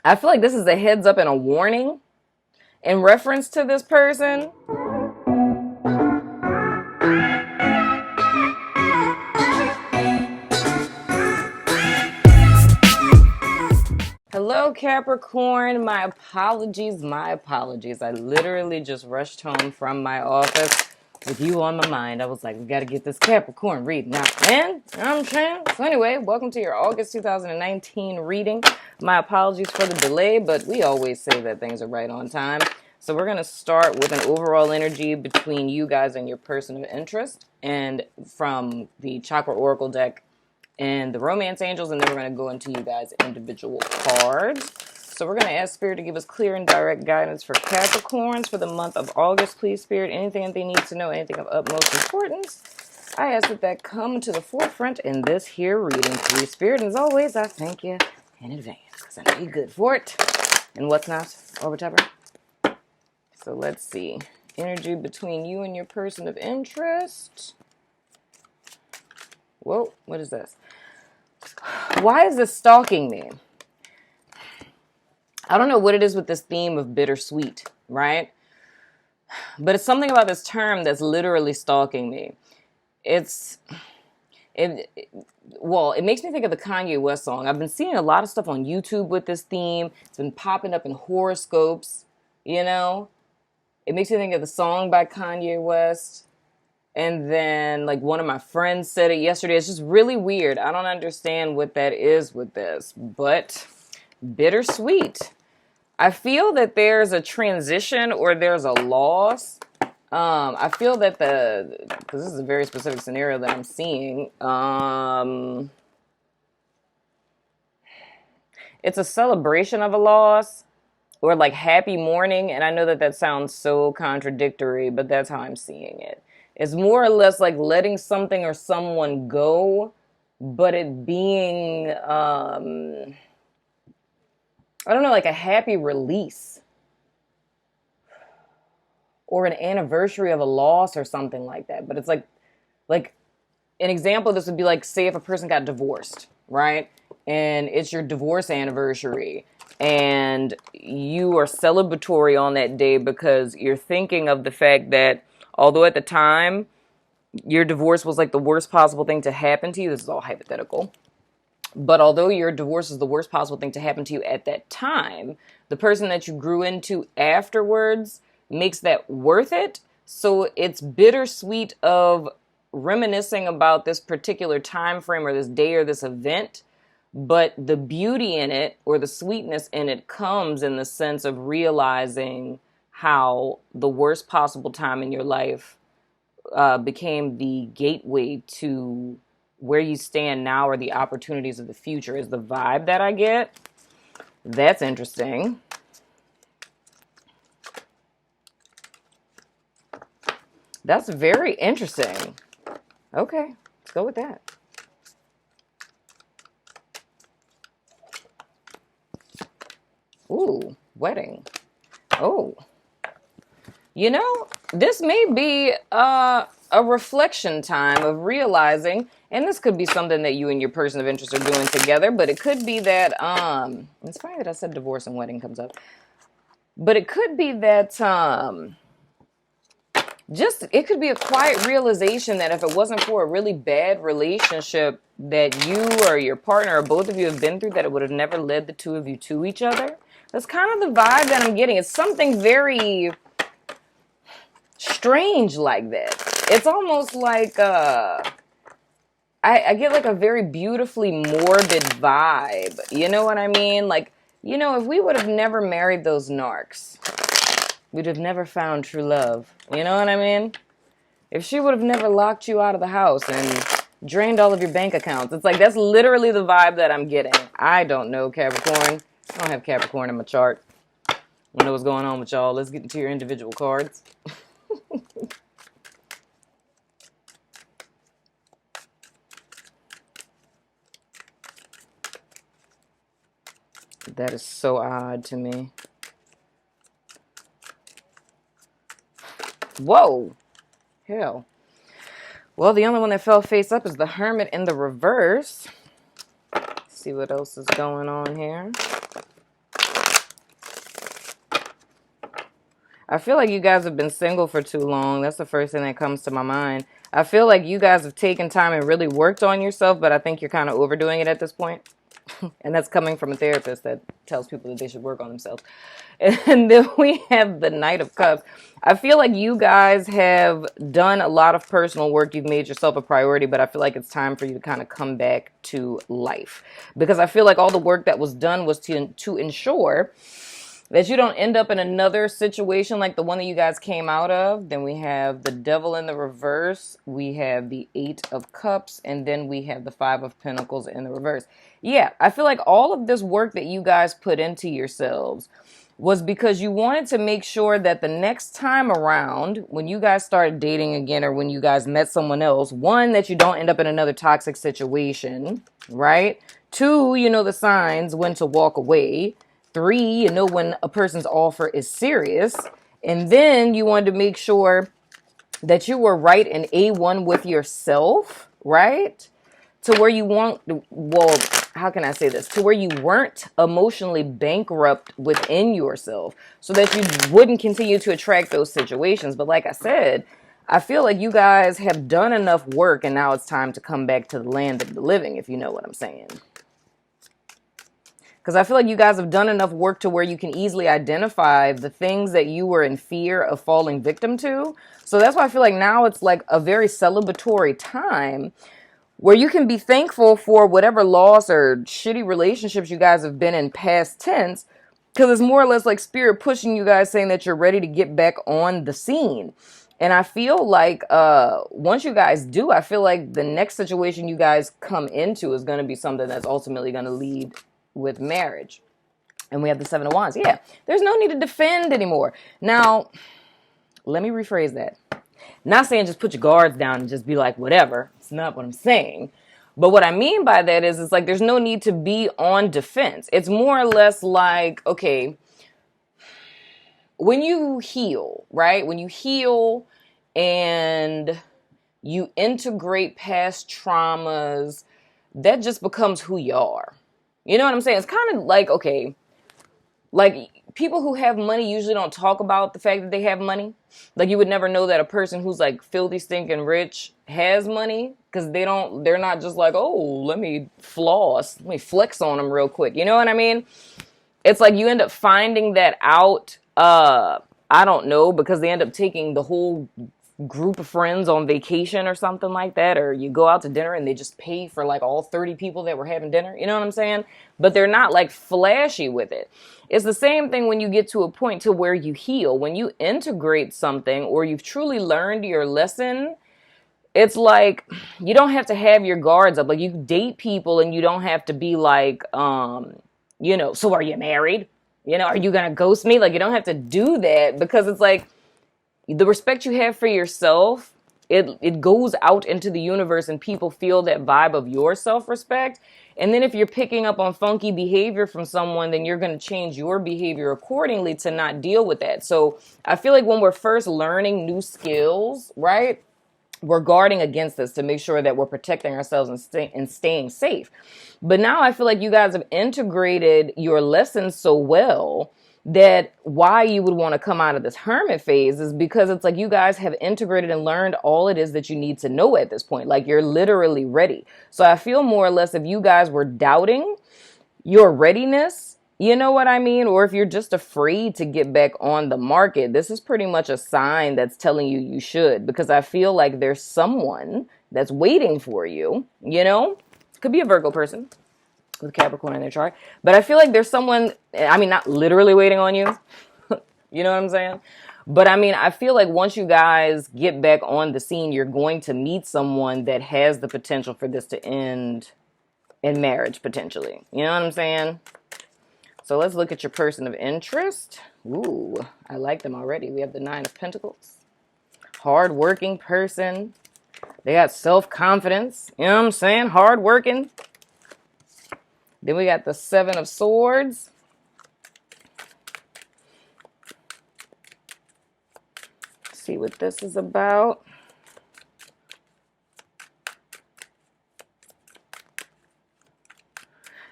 I feel like this is a heads up and a warning in reference to this person. Hello, Capricorn. My apologies. I literally just rushed home from my office with you on my mind. I was like, we got to get this Capricorn reading out, man. You know what I'm saying? So anyway, welcome to your August 2019 reading. My apologies for the delay, but we always say that things are right on time. So we're going to start with an overall energy between you guys and your person of interest, and from the Chakra Oracle deck and the Romance Angels, and then we're going to go into you guys' individual cards. So we're going to ask Spirit to give us clear and direct guidance for Capricorns for the month of August. Please, Spirit, anything that they need to know, anything of utmost importance, I ask that come to the forefront in this here reading. Please, Spirit, and as always, I thank you in advance, because I know you're good for it. And what's not, or whatever. So let's see. Energy between you and your person of interest. Whoa, what is this? Why is this stalking me? I don't know what it is with this theme of bittersweet, right? But it's something about this term that's literally stalking me. It makes me think of the Kanye West song. I've been seeing a lot of stuff on YouTube with this theme. It's been popping up in horoscopes, you know? It makes me think of the song by Kanye West. And then, like, one of my friends said it yesterday. It's just really weird. I don't understand what that is with this. But bittersweet. I feel that there's a transition or there's a loss. I feel that because this is a very specific scenario that I'm seeing. It's a celebration of a loss or like happy mourning. And I know that that sounds so contradictory, but that's how I'm seeing it. It's more or less like letting something or someone go, but it being, I don't know, like a happy release. Or an anniversary of a loss or something like that. But it's like an example of this would be like, say if a person got divorced, right? And it's your divorce anniversary. And you are celebratory on that day because you're thinking of the fact that although at the time, your divorce was like the worst possible thing to happen to you. This is all hypothetical. But although your divorce is the worst possible thing to happen to you at that time, the person that you grew into afterwards makes that worth it. So it's bittersweet of reminiscing about this particular time frame or this day or this event. But the beauty in it or the sweetness in it comes in the sense of realizing how the worst possible time in your life became the gateway to where you stand now or the opportunities of the future is the vibe that I get. That's interesting. That's very interesting. Okay, let's go with that. Ooh, wedding. Oh. You know, this may be a reflection time of realizing, and this could be something that you and your person of interest are doing together, but it could be that, it's funny that I said divorce and wedding comes up, but it could be that, it could be a quiet realization that if it wasn't for a really bad relationship that you or your partner or both of you have been through, that it would have never led the two of you to each other. That's kind of the vibe that I'm getting. It's something very strange like that. It's almost like I get like a very beautifully morbid vibe. You know what I mean? Like, you know, if we would have never married those narcs, we'd have never found true love. You know what I mean? If she would have never locked you out of the house and drained all of your bank accounts, it's like that's literally the vibe that I'm getting. I don't know, Capricorn. I don't have Capricorn in my chart. I don't know what's going on with y'all. Let's get into your individual cards. That is so odd to me. Whoa. Hell. Well, the only one that fell face up is the Hermit in the reverse. Let's see what else is going on here. I feel like you guys have been single for too long. That's the first thing that comes to my mind. I feel like you guys have taken time and really worked on yourself, but I think you're kind of overdoing it at this point. And that's coming from a therapist that tells people that they should work on themselves. And then we have the Knight of Cups. I feel like you guys have done a lot of personal work. You've made yourself a priority, but I feel like it's time for you to kind of come back to life. Because I feel like all the work that was done was to ensure that you don't end up in another situation like the one that you guys came out of. Then we have the Devil in the reverse. We have the 8 of Cups. And then we have the 5 of Pentacles in the reverse. Yeah, I feel like all of this work that you guys put into yourselves was because you wanted to make sure that the next time around, when you guys started dating again or when you guys met someone else, one, that you don't end up in another toxic situation, right? 2, you know the signs when to walk away. 3, you know when a person's offer is serious. And then you wanted to make sure that you were right in A1 with yourself, right? To where you want, well, how can I say this? To where you weren't emotionally bankrupt within yourself so that you wouldn't continue to attract those situations. But like I said, I feel like you guys have done enough work and now it's time to come back to the land of the living, if you know what I'm saying. Because I feel like you guys have done enough work to where you can easily identify the things that you were in fear of falling victim to. So that's why I feel like now it's like a very celebratory time where you can be thankful for whatever loss or shitty relationships you guys have been in past tense. Because it's more or less like spirit pushing you guys, saying that you're ready to get back on the scene. And I feel like once you guys do, I feel like the next situation you guys come into is going to be something that's ultimately going to lead with marriage. And we have the 7 of Wands. Yeah, there's no need to defend anymore. Now, let me rephrase that. Not saying just put your guards down and just be like, whatever. It's not what I'm saying. But what I mean by that is, it's like there's no need to be on defense. It's more or less like, okay, when you heal, right? When you heal and you integrate past traumas, that just becomes who you are. You know what I'm saying? It's kind of like, okay, like people who have money usually don't talk about the fact that they have money. Like you would never know that a person who's like filthy, stinking rich has money because they're not just like, oh, let me floss, let me flex on them real quick. You know what I mean? It's like you end up finding that out, I don't know, because they end up taking the whole group of friends on vacation or something like that, or you go out to dinner and they just pay for like all 30 people that were having dinner, you know what I'm saying? But they're not like flashy with it. It's the same thing when you get to a point to where you heal. When you integrate something or you've truly learned your lesson, it's like you don't have to have your guards up. Like you date people and you don't have to be like, you know, so are you married? You know, are you gonna ghost me? Like you don't have to do that, because it's like the respect you have for yourself, it goes out into the universe and people feel that vibe of your self-respect. And then if you're picking up on funky behavior from someone, then you're going to change your behavior accordingly to not deal with that. So I feel like when we're first learning new skills, right, we're guarding against this to make sure that we're protecting ourselves and staying safe. But now I feel like you guys have integrated your lessons so well that why you would want to come out of this hermit phase is because it's like you guys have integrated and learned all it is that you need to know at this point. Like you're literally ready. So I feel more or less if you guys were doubting your readiness, you know what I mean? Or if you're just afraid to get back on the market, this is pretty much a sign that's telling you you should, because I feel like there's someone that's waiting for you, you know? Could be a Virgo person with Capricorn in their chart. But I feel like there's someone, I mean, not literally waiting on you. You know what I'm saying? But I mean, I feel like once you guys get back on the scene, you're going to meet someone that has the potential for this to end in marriage, potentially. You know what I'm saying? So let's look at your person of interest. Ooh, I like them already. We have the 9 of Pentacles. Hard-working person. They got self-confidence. You know what I'm saying? Hard-working. Then we got the 7 of Swords. Let's see what this is about.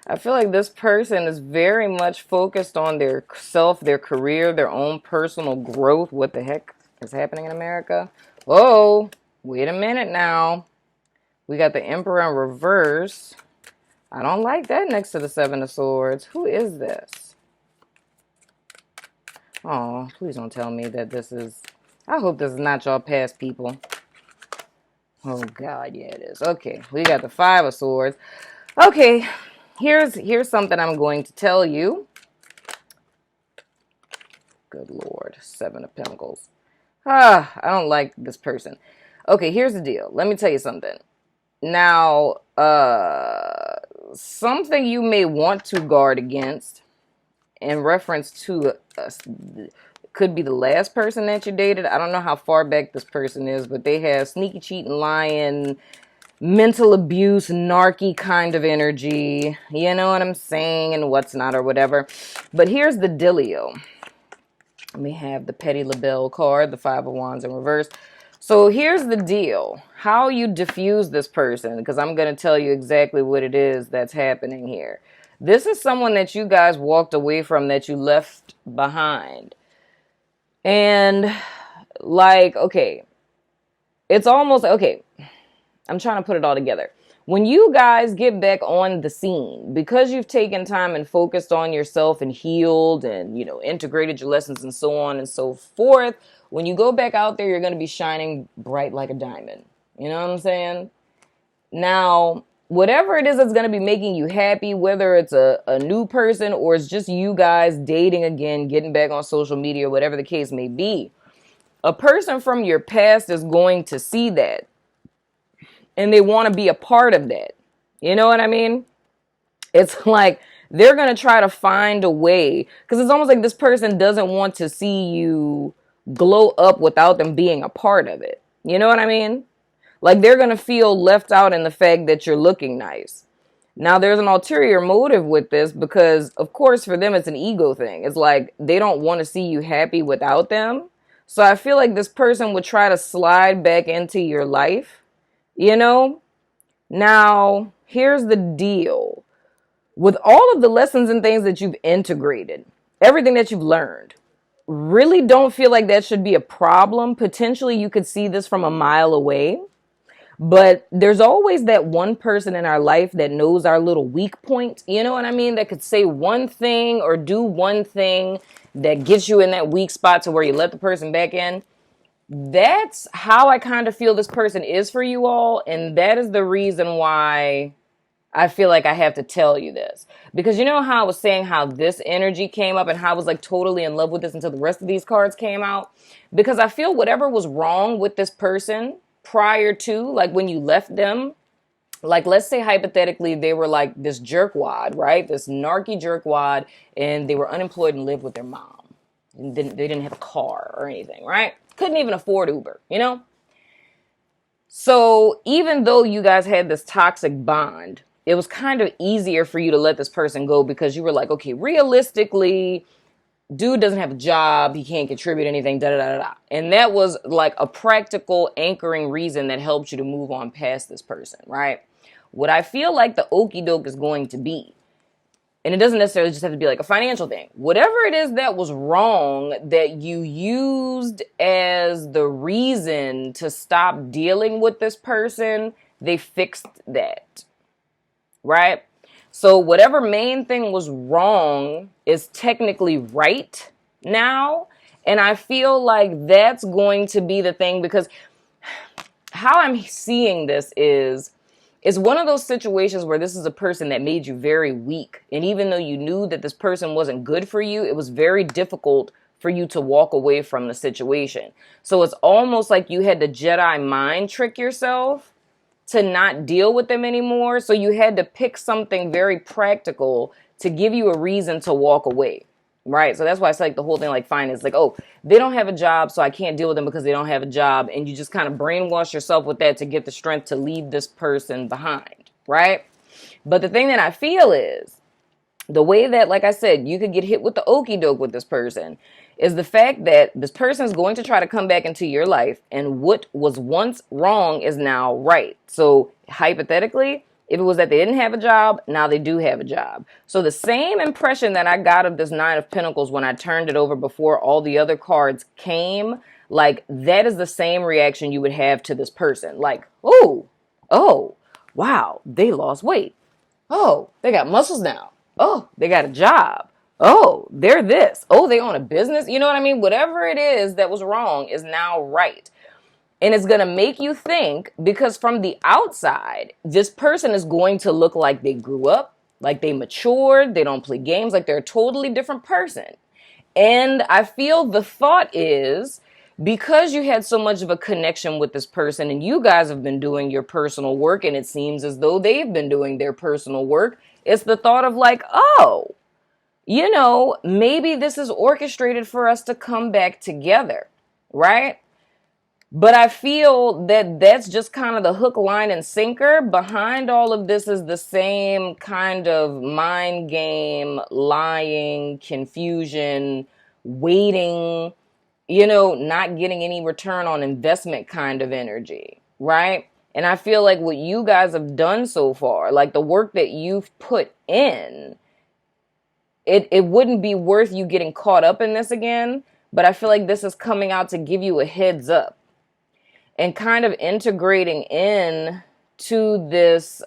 I feel like this person is very much focused on their self, their career, their own personal growth. What the heck is happening in America? Whoa, wait a minute now. We got the Emperor in reverse. I don't like that next to the Seven of Swords. Who is this? Oh, please don't tell me that this is... I hope this is not y'all past people. Oh, God, yeah, it is. Okay, we got the Five of Swords. Okay, here's something I'm going to tell you. Good Lord, Seven of Pentacles. I don't like this person. Okay, here's the deal. Let me tell you something. Now, something you may want to guard against in reference to could be the last person that you dated. I don't know how far back this person is, but they have sneaky, cheating, lying, mental abuse, narky kind of energy. You know what I'm saying? And what's not or whatever. But here's the dealio. We have the Petty LaBelle card, the Five of Wands in reverse. So here's the deal. How you diffuse this person, because I'm going to tell you exactly what it is that's happening here. This is someone that you guys walked away from, that you left behind. And like, okay, it's almost, okay, I'm trying to put it all together. When you guys get back on the scene, because you've taken time and focused on yourself and healed and, you know, integrated your lessons and so on and so forth, when you go back out there, you're going to be shining bright like a diamond. You know what I'm saying? Now, whatever it is that's going to be making you happy, whether it's a new person or it's just you guys dating again, getting back on social media, whatever the case may be, a person from your past is going to see that. And they want to be a part of that. You know what I mean? It's like they're going to try to find a way. Because it's almost like this person doesn't want to see you glow up without them being a part of it. You know what I mean? Like they're going to feel left out in the fact that you're looking nice. Now there's an ulterior motive with this because, of course, for them it's an ego thing. It's like they don't want to see you happy without them. So I feel like this person would try to slide back into your life. You know, now here's the deal. With all of the lessons and things that you've integrated, everything that you've learned, really don't feel like that should be a problem. Potentially you could see this from a mile away, but there's always that one person in our life that knows our little weak point. You know what I mean? That could say one thing or do one thing that gets you in that weak spot to where you let the person back in. That's how I kind of feel this person is for you all. And that is the reason why I feel like I have to tell you this. Because you know how I was saying how this energy came up and how I was like totally in love with this until the rest of these cards came out? Because I feel whatever was wrong with this person prior to, like when you left them, like let's say hypothetically they were like this jerkwad, right? This narky jerkwad, and they were unemployed and lived with their mom. And they didn't have a car or anything, right? Couldn't even afford Uber, you know? So even though you guys had this toxic bond, it was kind of easier for you to let this person go because you were like, okay, realistically, dude doesn't have a job. He can't contribute anything, da-da-da-da-da. And that was like a practical anchoring reason that helped you to move on past this person, right? What I feel like the okie doke is going to be, and it doesn't necessarily just have to be like a financial thing. Whatever it is that was wrong that you used as the reason to stop dealing with this person, they fixed that, right? So whatever main thing was wrong is technically right now. And I feel like that's going to be the thing because how I'm seeing this is, it's one of those situations where this is a person that made you very weak. And even though you knew that this person wasn't good for you, it was very difficult for you to walk away from the situation. So it's almost like you had to Jedi mind trick yourself to not deal with them anymore. So you had to pick something very practical to give you a reason to walk away. Right. So that's why it's like the whole thing like finance, like, oh, they don't have a job, so I can't deal with them because they don't have a job. And you just kind of brainwash yourself with that to get the strength to leave this person behind. Right. But the thing that I feel is the way that, like I said, you could get hit with the okie doke with this person is the fact that this person is going to try to come back into your life. And what was once wrong is now right. So hypothetically, If it was that they didn't have a job, now they do have a job. So the same impression that I got of this Nine of Pentacles when I turned it over before all the other cards came, like that is the same reaction you would have to this person. Like, oh, wow, they lost weight. Oh, they got muscles now. Oh, they got a job. Oh, they're this. Oh, they own a business. You know what I mean? Whatever it is that was wrong is now right. And it's going to make you think, because from the outside, this person is going to look like they grew up, like they matured, they don't play games, like they're a totally different person. And I feel the thought is, because you had so much of a connection with this person and you guys have been doing your personal work and it seems as though they've been doing their personal work, it's the thought of like, oh, you know, maybe this is orchestrated for us to come back together, right? But I feel that that's just kind of the hook, line, and sinker. Behind all of this is the same kind of mind game, lying, confusion, waiting, you know, not getting any return on investment kind of energy, right? And I feel like what you guys have done so far, like the work that you've put in, it wouldn't be worth you getting caught up in this again. But I feel like this is coming out to give you a heads up. And kind of integrating in to this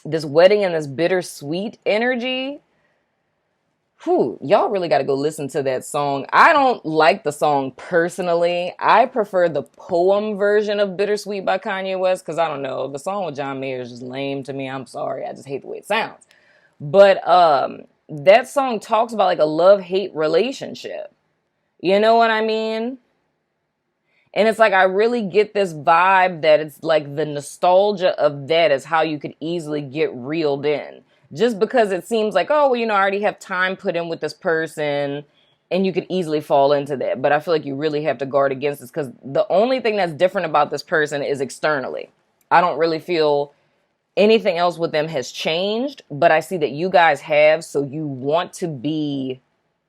this wedding and this bittersweet energy. Whew, y'all really got to go listen to that song. I don't like the song personally. I prefer the poem version of Bittersweet by Kanye West because I don't know. The song with John Mayer is just lame to me. I'm sorry. I just hate the way it sounds. But that song talks about like a love-hate relationship. You know what I mean? And it's like, I really get this vibe that it's like the nostalgia of that is how you could easily get reeled in. Just because it seems like, oh, well, you know, I already have time put in with this person and you could easily fall into that. But I feel like you really have to guard against this because the only thing that's different about this person is externally. I don't really feel anything else with them has changed, but I see that you guys have. So you want to be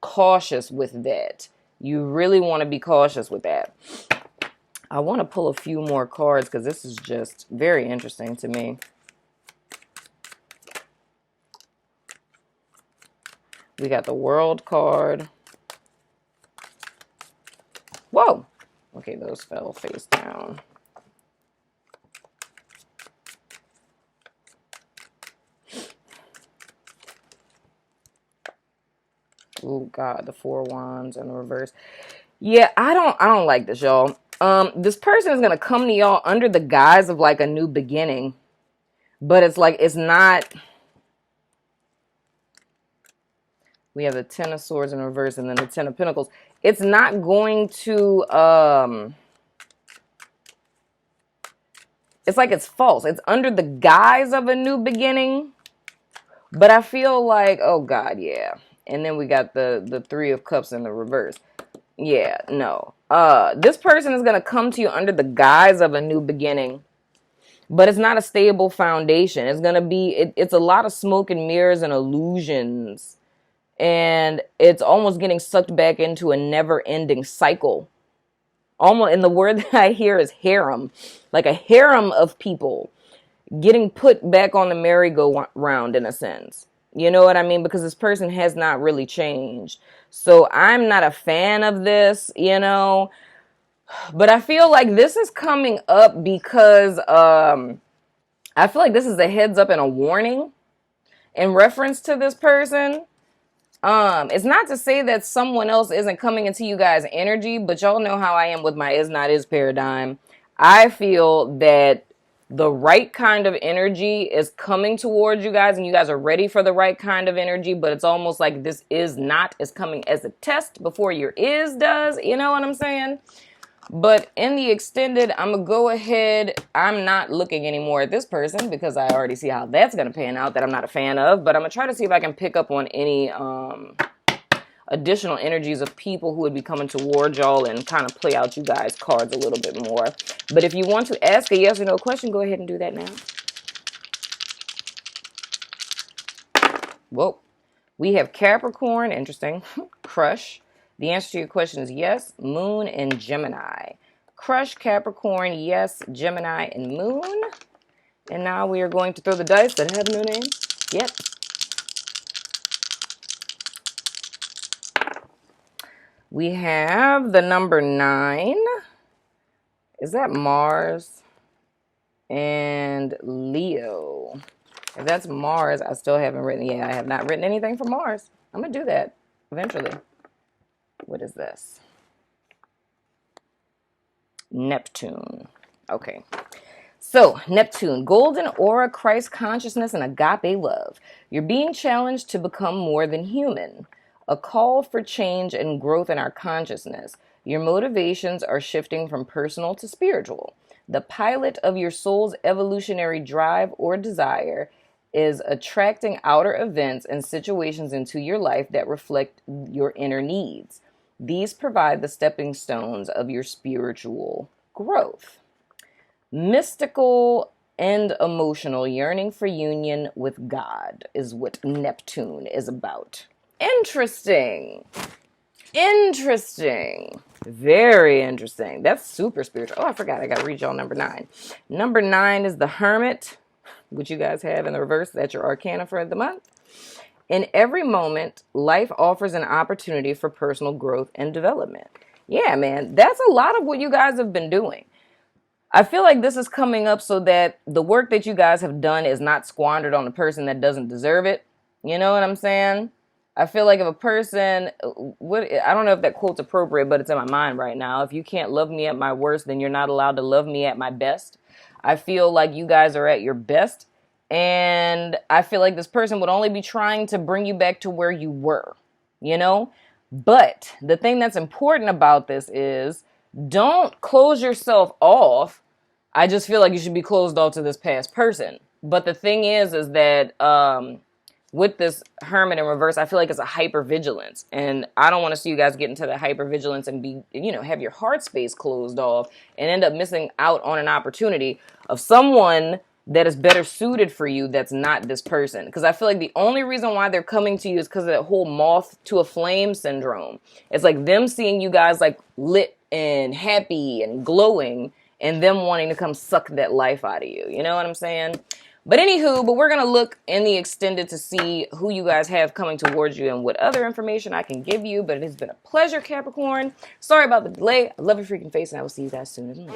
cautious with that. You really want to be cautious with that. I want to pull a few more cards because this is just very interesting to me. We got the World card. Whoa. Okay, those fell face down. Oh God, the Four Wands in the reverse. Yeah, I don't like this, y'all. This person is gonna come to y'all under the guise of like a new beginning, but it's like it's not. We have the Ten of Swords in reverse and then the Ten of Pentacles. It's not going to it's like it's false. It's under the guise of a new beginning, but I feel like, oh God, yeah. And then we got the Three of Cups in the reverse. Yeah, no. This person is going to come to you under the guise of a new beginning, but it's not a stable foundation. It's going to be, it's a lot of smoke and mirrors and illusions, and it's almost getting sucked back into a never-ending cycle. Almost, and the word that I hear is harem, like a harem of people getting put back on the merry-go-round in a sense. You know what I mean? Because this person has not really changed. So I'm not a fan of this, you know. But I feel like this is coming up because I feel like this is a heads up and a warning in reference to this person. It's not to say that someone else isn't coming into you guys' energy, but y'all know how I am with my is not is paradigm. I feel that the right kind of energy is coming towards you guys and you guys are ready for the right kind of energy, but it's almost like this is not is coming as a test before your is does. You know what I'm saying? But in the extended, I'm going to go ahead. I'm not looking anymore at this person because I already see how that's going to pan out that I'm not a fan of. But I'm going to try to see if I can pick up on any additional energies of people who would be coming towards y'all and kind of play out you guys' cards a little bit more. But if you want to ask a yes or no question, go ahead and do that now. Whoa. We have Capricorn, interesting, crush. The answer to your question is yes, Moon and Gemini. Crush, Capricorn, yes, Gemini, and Moon. And now we are going to throw the dice that have no name yet. We have the number 9. Is that Mars and Leo? If that's Mars, I still haven't written. Yeah, I have not written anything for Mars. I'm going to do that eventually. What is this? Neptune. Okay. So, Neptune, golden aura, Christ consciousness, and agape love. You're being challenged to become more than human. A call for change and growth in our consciousness. Your motivations are shifting from personal to spiritual. The pilot of your soul's evolutionary drive or desire is attracting outer events and situations into your life that reflect your inner needs. These provide the stepping stones of your spiritual growth. Mystical and emotional yearning for union with God is what Neptune is about. Interesting. Interesting. Very interesting. That's super spiritual. Oh, I forgot. I got to read y'all number 9. Number 9 is the Hermit, which you guys have in the reverse. That's your arcana for the month. In every moment, life offers an opportunity for personal growth and development. Yeah, man. That's a lot of what you guys have been doing. I feel like this is coming up so that the work that you guys have done is not squandered on a person that doesn't deserve it. You know what I'm saying? I feel like if a person, I don't know if that quote's appropriate, but it's in my mind right now. If you can't love me at my worst, then you're not allowed to love me at my best. I feel like you guys are at your best. And I feel like this person would only be trying to bring you back to where you were, you know? But the thing that's important about this is don't close yourself off. I just feel like you should be closed off to this past person. But the thing is that with this Hermit in reverse, I feel like it's a hypervigilance. And I don't want to see you guys get into the hypervigilance and be, have your heart space closed off and end up missing out on an opportunity of someone that is better suited for you that's not this person. Because I feel like the only reason why they're coming to you is because of that whole moth to a flame syndrome. It's like them seeing you guys like lit and happy and glowing and them wanting to come suck that life out of you. You know what I'm saying? But we're going to look in the extended to see who you guys have coming towards you and what other information I can give you. But it has been a pleasure, Capricorn. Sorry about the delay. I love your freaking face, and I will see you guys soon.